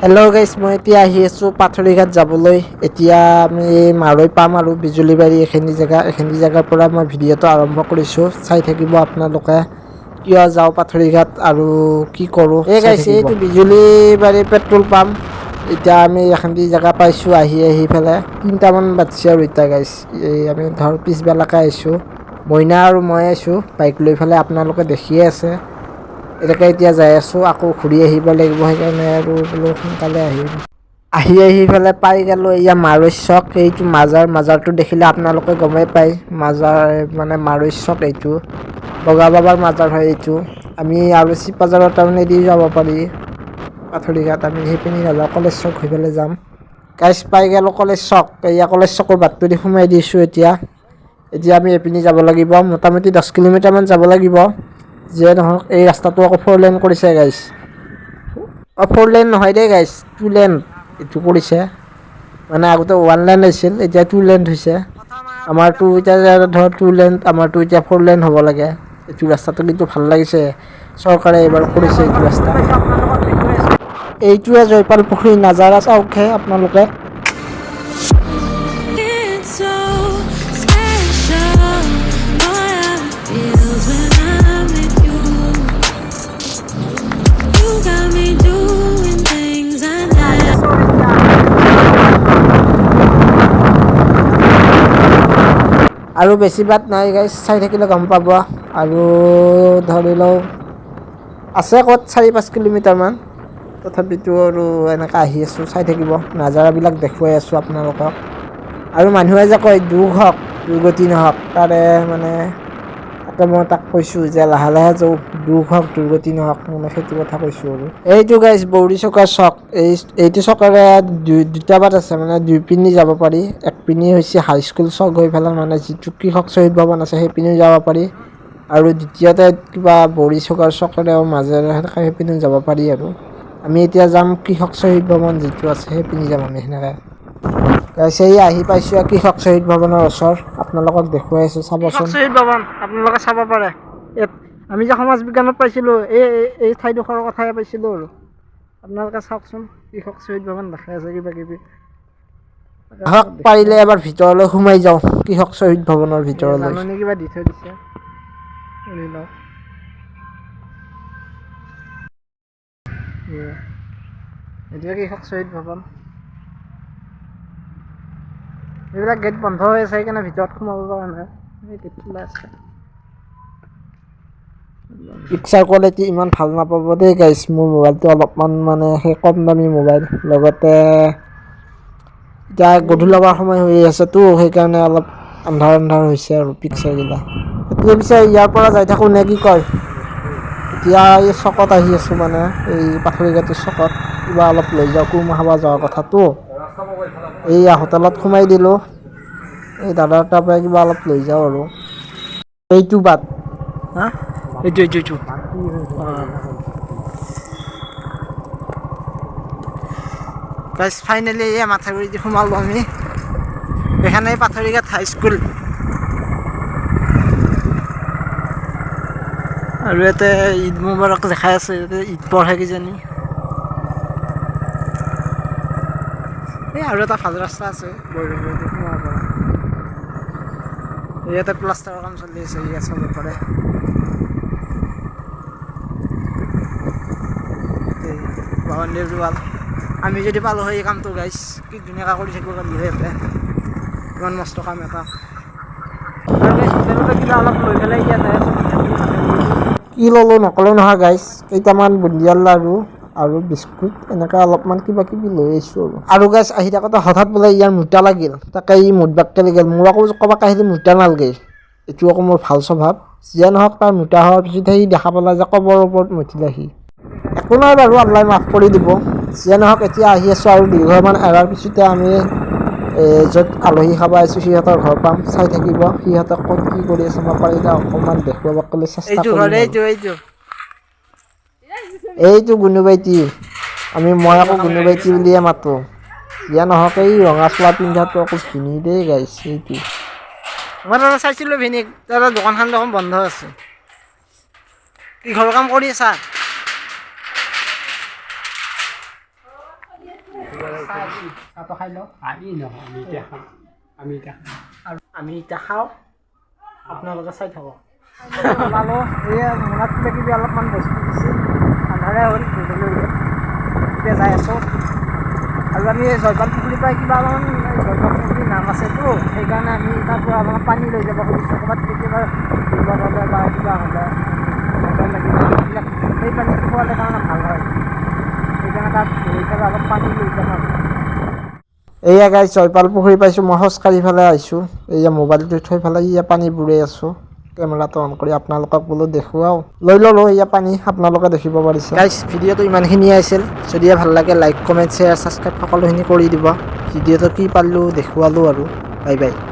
Hello' গাইছ, মই এতিয়া আহি আছোঁ পাথৰিঘাট যাবলৈ। এতিয়া আমি মাৰৈ পাম আৰু বিজুলীবাৰী এইখিনি জেগাৰ পৰা মই ভিডিঅ'টো আৰম্ভ কৰিছোঁ। চাই থাকিব আপোনালোকে কিয় যাওঁ পাথৰিঘাট আৰু কি কৰোঁ। এই গাইছ, এইটো বিজুলীবাৰী পেট্ৰল পাম্প। এতিয়া আমি এইখিনি জেগা পাইছোঁ আহি পেলাই 3টামান বাজিছে আৰু এতিয়া গাইছ। আমি ধৰ পিছবেলাকে আহিছোঁ, মইনা আৰু মই আহিছোঁ বাইক লৈ পেলাই, আপোনালোকে দেখিয়ে আছে। এনেকৈ এতিয়া যাই আছোঁ, আকৌ ঘূৰি আহিব লাগিব, সেইকাৰণে আৰু বোলো সোনকালে আহি পেলাই পাই গ'লোঁ এয়া মাৰৈ চক। এইটো মাজাৰটো দেখিলে আপোনালোকে গমেই পায় মাজাৰ মানে মাৰৈ চক। এইটো বগা বাবাৰ মাজাৰ হয় এইটো। আমি আৰু চিপাঝাৰৰ টাউনেদি যাব পাৰি পাথৰিঘাট, আমি সেইপিনি নাযাওঁ, কলেজ চক হৈ পেলাই যাম। গাইছ পাই গ'লোঁ কলেজ চক। এয়া কলেজ চকৰ বাটটো দি সোমাই দিছোঁ। এতিয়া আমি এইপিনি যাব লাগিব, মোটামুটি 10 কিলোমিটাৰমান যাব লাগিব। যিয়ে নহওক এই ৰাস্তাটো আকৌ 4 লেন কৰিছে গাইছ। 4 লেন নহয় দেই গাইছ, 2 লেন এইটো কৰিছে। মানে আগতে 1 লেন আছিল, এতিয়া 2 লেন হৈছে। আমাৰতো এতিয়া ধৰ 2 লেন, আমাৰতো এতিয়া 4 লেন হ'ব লাগে। এইটো ৰাস্তাটো কিন্তু ভাল লাগিছে, চৰকাৰে এইবাৰ কৰিছে এইটো ৰাস্তা। এইটোৱে জয়পাল পুখুৰী নাজাৰা চাওকহে আপোনালোকে। আৰু বেছি বাট নাই গাইছ, চাই থাকিলে গম পাব। আৰু ধৰি লওক আছে ক'ত 4-5 কিলোমিটাৰমান, তথাপিতো আৰু এনেকৈ আহি আছোঁ। চাই থাকিব, নাজাৰাবিলাক দেখুৱাই আছোঁ আপোনালোকক। আৰু মানুহে যে কয় দুখ হওক দুৰ্গতি নহওক, তাৰে মানে তাকে মই তাক কৈছোঁ যে লাহে লাহে যাওঁ, দুখ হওক দুৰ্গতি নহওক, মানে সেইটো কথা কৈছোঁ। আৰু এইটো গাইছ বৌৰি চকাৰ চক। এইটো চকেৰে দুটা বাট আছে, মানে 2 পিনে যাব পাৰি। এক পিনে হৈছে হাইস্কুল চক হৈ পেলাই, মানে যিটো কৃষক শ্বহীদ ভৱন আছে সেইপিনেও যাব পাৰি। আৰু দ্বিতীয়তে কিবা বৌৰি চকাৰ চকেৰেও মাজেৰে সেইপিনেও যাব পাৰি। আৰু আমি এতিয়া যাম কৃষক শ্বহীদ ভৱন যিটো আছে সেইপিনে যাম আমি সেনেকৈ গাইছ। এই আহি পাইছোঁ আৰু কৃষক শ্বহীদ ভৱনৰ ওচৰ, আপোনালোকক দেখুৱাই আছোঁ, চাবচোন। কৃষক শ্বহীদ ভৱন আপোনালোকে চাব পাৰে। আমি যে সমাজ বিজ্ঞানত পাইছিলোঁ, এই ঠাইডোখৰৰ কথাই পাইছিলোঁ। আৰু আপোনালোকে চাওকচোন, কৃষক শ্বহীদ ভৱন দেখাই আছে কিবা কিবি। আহক পাৰিলে এবাৰ ভিতৰলৈ সোমাই যাওঁ, কৃষক শ্বহীদ ভৱনৰ ভিতৰলৈ। জাননী কিবা দি থৈ দিছে, এতিয়া কৃষক শ্বহীদ ভৱন। এইবিলাক গেট বন্ধ হৈ আছে, সেইকাৰণে ভিতৰত সোমাব পৰা নাই। গেট খোলা আছে। পিকচাৰ কোৱালিটি ইমান ভাল নাপাব দেই গাইছ, মোৰ মোবাইলটো অলপমান মানে সেই কম দামী মোবাইল, লগতে এতিয়া গধূলি হোৱাৰ সময় হৈ আছেতো, সেইকাৰণে অলপ আন্ধাৰ হৈছে আৰু পিকচাৰগিলা। এতিয়া পিছে ইয়াৰ পৰা যাই থাকোঁ নে কি কয়? এতিয়া এই চকত আহি আছোঁ, মানে এই পাথৰিঘাটৰ চকত। কিবা অলপ লৈ যাওঁ, কুৰমা খাব যোৱাৰ কথাটো। এইয়া হোটেলত সোমাই দিলোঁ, এই দাদাৰ তাৰ পৰাই কিবা অলপ লৈ যাওঁ। আৰু এইটো বাট হা, এইটো গাইছ, ফাইনেলি এই মাথাগুৰিদি সোমালোঁ আমি। এইখানে পাথৰিঘাট হাইস্কুল। আৰু ইয়াতে ঈদ মোবাৰক দেখাই আছে, ইয়াতে ঈদ পঢ়ে কিজানি। এই আৰু এটা ভাল ৰাস্তা আছে বৈৰগুৰিদি সোমাব পৰা। ইয়াতে প্লাষ্টাৰৰ কাম চলি আছে, ইয়াত চাব পাৰে। বাউণ্ডেৰী ৱাল আমি যদি পালোঁ হয় এই কামটো গাইছ, কি ধুনীয়াকৈ কৰি থাকিব পাৰিলোঁ হয় ইয়াতে, ইমান মস্ত কাম এটা। কিবা অলপ লৈ পেলাই ইয়াতে কি ল'লোঁ নক'লোঁ নহয় গাইছ, কেইটামান বুন্দিয়াৰ লাড়ু আৰু বিস্কুট এনেকৈ অলপমান কিবা কিবি লৈ আহিছোঁ। আৰু গাইছ আহি থাকোঁতে হঠাৎ বোলে ইয়াৰ মুতা লাগিল, তাকে ই মুতবাককে লাগিল। মোৰ আকৌ ক'ৰবাক আহিলে মুতা নালাগে, এইটো আকৌ মোৰ ভাল স্বভাৱ। যিয়ে নহওক, তাৰ মুতা হোৱাৰ পিছতহে সি দেখা পালে যে কবৰ ওপৰত মুতিলে সি। একো নাই বাৰু, আল্লাই মাফ কৰি দিব। যিয়ে নহওক, এতিয়া আহি আছোঁ আৰু 2 ঘৰমান এৰাৰ পিছতে আমি য'ত আলহী খাব আহিছোঁ সিহঁতৰ ঘৰ পাম। চাই থাকিব, সিহঁতক ক'ত কি কৰি আছে মই পাৰিলে অকণমান দেখুৱাব চেষ্টা কৰিম। এইটো গুণুবাইটি, মই আকৌ গুণুবাইটি বুলিয়ে মাতোঁ। যিয়ে নহওক, এই ৰঙা চোলা পিন্ধাটো আকৌ ভিনি দেই গাইছ। এইটো মই দাদা চাইছিলোঁ ভিনিক, দাদা দোকানখন দেখোন বন্ধ আছে। কি ঘৰৰ কাম কৰি আছা? চাহটো খাই লওঁ আৰু আমি এতিয়া খাওঁ আপোনালোকে চাই থাকক ওলালোঁ এই মনত কিবা কিবি অলপমান বস্তু দিছিল আন্ধাৰে হ'ল গধূলি এতিয়া যাই আছোঁ আৰু আমি জয়পাল পুখুৰীৰ পৰা কিবা অলপমান জয়পাল পুখুৰীৰ নাম আছেতো সেইকাৰণে আমি তাৰ পৰা অলপমান পানী লৈ যাব খুজিছোঁ ক'ৰবাত কেতিয়াবা বিপদ হ'লে বা কিবা হ'লে লাগিব এইবিলাক সেই পানীটো খোৱালে কাৰণে ভাল হয় সেইকাৰণে তাত গৈ পেলাই অলপ পানী লৈ যাম আৰু এয়া গাইছ জয়পাল পুখুৰী পাইছোঁ মই খোজকাঢ়ি পেলাই আহিছোঁ এয়া মোবাইলটো থৈ পেলাই ইয়া পানী বুৰাই আছোঁ কেমেৰাটো অন কৰি আপোনালোকক বোলো দেখুৱাও লৈ ল'লোঁ এয়া পানী আপোনালোকে দেখিব পাৰিছে গাইছ ভিডিঅ'টো ইমানখিনিয়ে আছিল যদি ভাল লাগে লাইক কমেণ্ট শ্বেয়াৰ ছাবস্ক্ৰাইব সকলোখিনি কৰি দিব ভিডিঅ'টো কি পালোঁ দেখুৱালোঁ আৰু বাই বাই